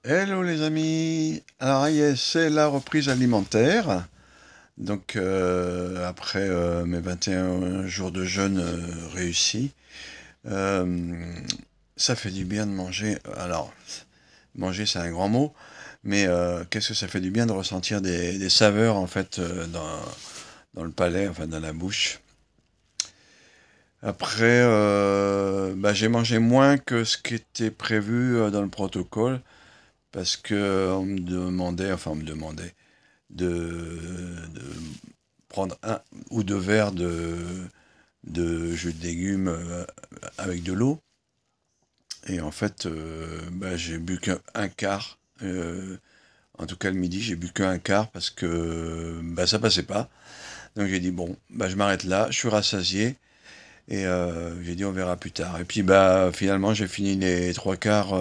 Hello les amis, alors c'est la reprise alimentaire. Donc après mes 21 jours de jeûne réussis, euh, ça fait du bien de manger. Alors manger c'est un grand mot, mais qu'est-ce que ça fait du bien de ressentir des saveurs en fait dans le palais, enfin dans la bouche. Après, j'ai mangé moins que ce qui était prévu dans le protocole parce que on me demandait de prendre un ou deux verres de jus de légumes avec de l'eau. Et en fait, j'ai bu qu'un quart. En tout cas, le midi, j'ai bu qu'un quart parce que ça passait pas. Donc j'ai dit, bon, je m'arrête là, je suis rassasié. Et j'ai dit, on verra plus tard. Et puis, finalement, j'ai fini les trois quarts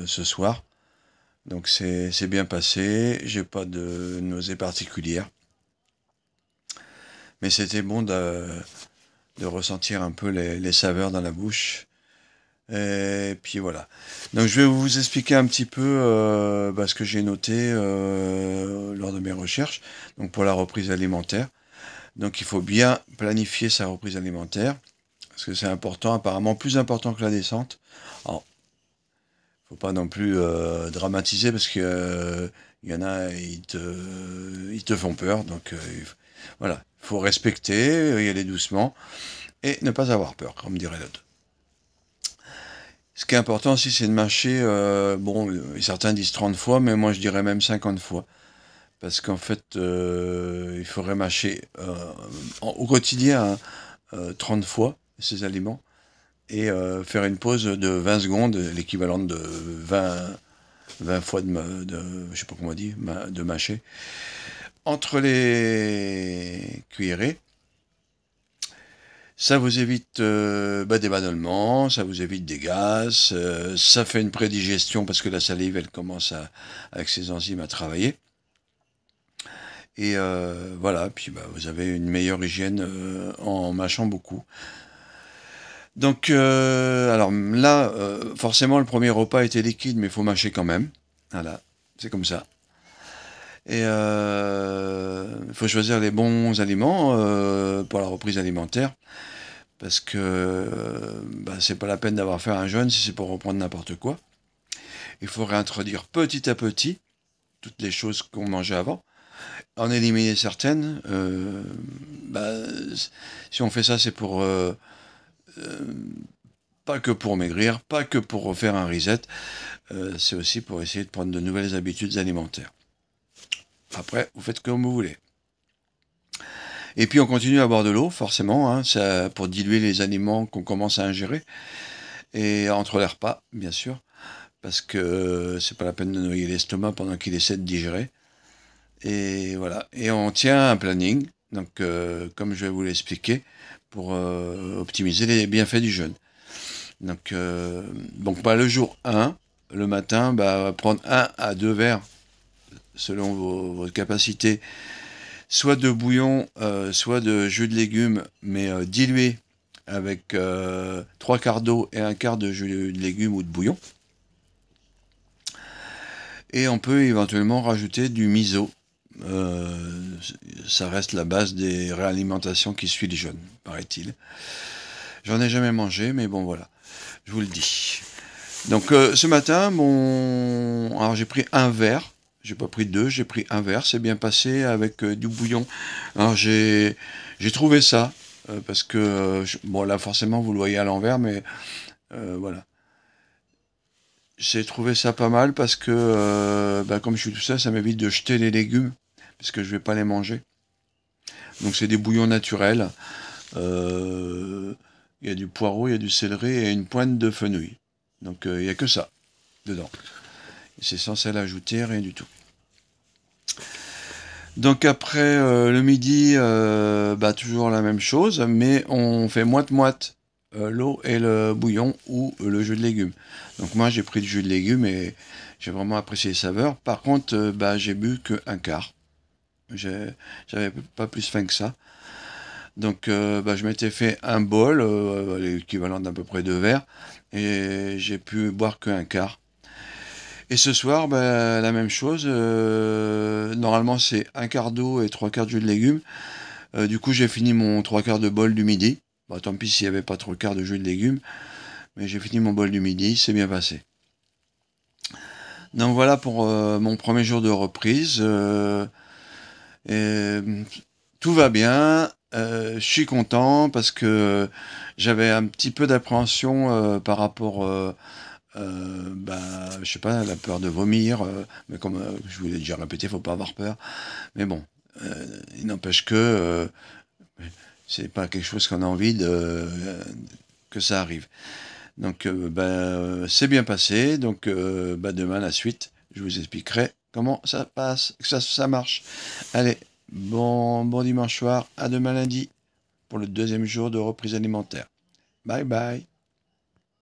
ce soir. Donc c'est bien passé. J'ai pas de nausée particulière. Mais c'était bon de ressentir un peu les saveurs dans la bouche. Et puis voilà. Donc je vais vous expliquer un petit peu ce que j'ai noté lors de mes recherches. Donc pour la reprise alimentaire. Donc il faut bien planifier sa reprise alimentaire. Parce que c'est important, apparemment plus important que la descente. Alors, faut pas non plus dramatiser parce que il y en a, ils te font peur. Donc voilà, il faut respecter, y aller doucement et ne pas avoir peur, comme dirait l'autre. Ce qui est important aussi, c'est de mâcher, certains disent 30 fois, mais moi je dirais même 50 fois. Parce qu'en fait, il faudrait mâcher au quotidien 30 fois ces aliments et faire une pause de 20 secondes, l'équivalent de 20 fois je sais pas comment on dit, de mâcher, entre les cuillerées. Ça vous évite des ballonnements, ça vous évite des gaz, ça fait une prédigestion parce que la salive, elle commence avec ses enzymes à travailler. Et voilà, puis vous avez une meilleure hygiène en mâchant beaucoup. Donc, alors là, forcément, le premier repas était liquide, mais il faut mâcher quand même. Voilà, c'est comme ça. Et il faut choisir les bons aliments pour la reprise alimentaire. Parce que c'est pas la peine d'avoir fait un jeûne si c'est pour reprendre n'importe quoi. Il faut réintroduire petit à petit toutes les choses qu'on mangeait avant, en éliminer certaines. Si on fait ça, c'est pour euh, pas que pour maigrir, pas que pour refaire un reset, c'est aussi pour essayer de prendre de nouvelles habitudes alimentaires. Après, vous faites comme vous voulez. Et puis on continue à boire de l'eau, forcément, hein, ça, pour diluer les aliments qu'on commence à ingérer, et entre les repas, bien sûr. Parce que c'est pas la peine de noyer l'estomac pendant qu'il essaie de digérer. Et voilà. Et on tient un planning, donc comme je vais vous l'expliquer, pour optimiser les bienfaits du jeûne. Donc, le jour 1, le matin, prendre 1 à 2 verres, selon vos capacités, soit de bouillon, soit de jus de légumes, mais dilué avec 3 quarts d'eau et un quart de jus de légumes ou de bouillon. Et on peut éventuellement rajouter du miso. Ça reste la base des réalimentations qui suit les jeûnes, paraît-il. J'en ai jamais mangé, mais bon voilà, je vous le dis. Donc ce matin, alors j'ai pris un verre, j'ai pas pris deux, j'ai pris un verre, c'est bien passé avec du bouillon. Alors j'ai trouvé ça, parce que, là forcément vous le voyez à l'envers, mais voilà. J'ai trouvé ça pas mal parce que, comme je suis tout seul, ça m'évite de jeter les légumes, parce que je vais pas les manger. Donc c'est des bouillons naturels. Il y a du poireau, il y a du céleri et une pointe de fenouil. Donc il n'y a que ça dedans. C'est censé l'ajouter, rien du tout. Donc après le midi, toujours la même chose, mais on fait moite-moite l'eau et le bouillon ou le jus de légumes. Donc moi j'ai pris du jus de légumes et j'ai vraiment apprécié les saveurs. Par contre, j'ai bu qu'un quart. J'avais pas plus faim que ça. Donc je m'étais fait un bol, l'équivalent d'à peu près 2 verres, et j'ai pu boire qu'un quart. Et ce soir, ben, la même chose. Normalement, c'est un quart d'eau et trois quarts de jus de légumes. Du coup, j'ai fini mon trois quarts de bol du midi. Bon, tant pis s'il n'y avait pas trois quarts de jus de légumes, mais j'ai fini mon bol du midi, c'est bien passé. Donc voilà pour mon premier jour de reprise. Et, tout va bien. Je suis content parce que j'avais un petit peu d'appréhension par rapport, bah, je sais pas, la peur de vomir. Mais comme je vous l'ai déjà répété, faut pas avoir peur. Mais bon, il n'empêche que c'est pas quelque chose qu'on a envie que ça arrive. Donc, c'est bien passé. Donc, demain, la suite, je vous expliquerai comment ça passe, que ça marche. Allez, bon dimanche soir. À demain lundi pour le deuxième jour de reprise alimentaire. Bye bye.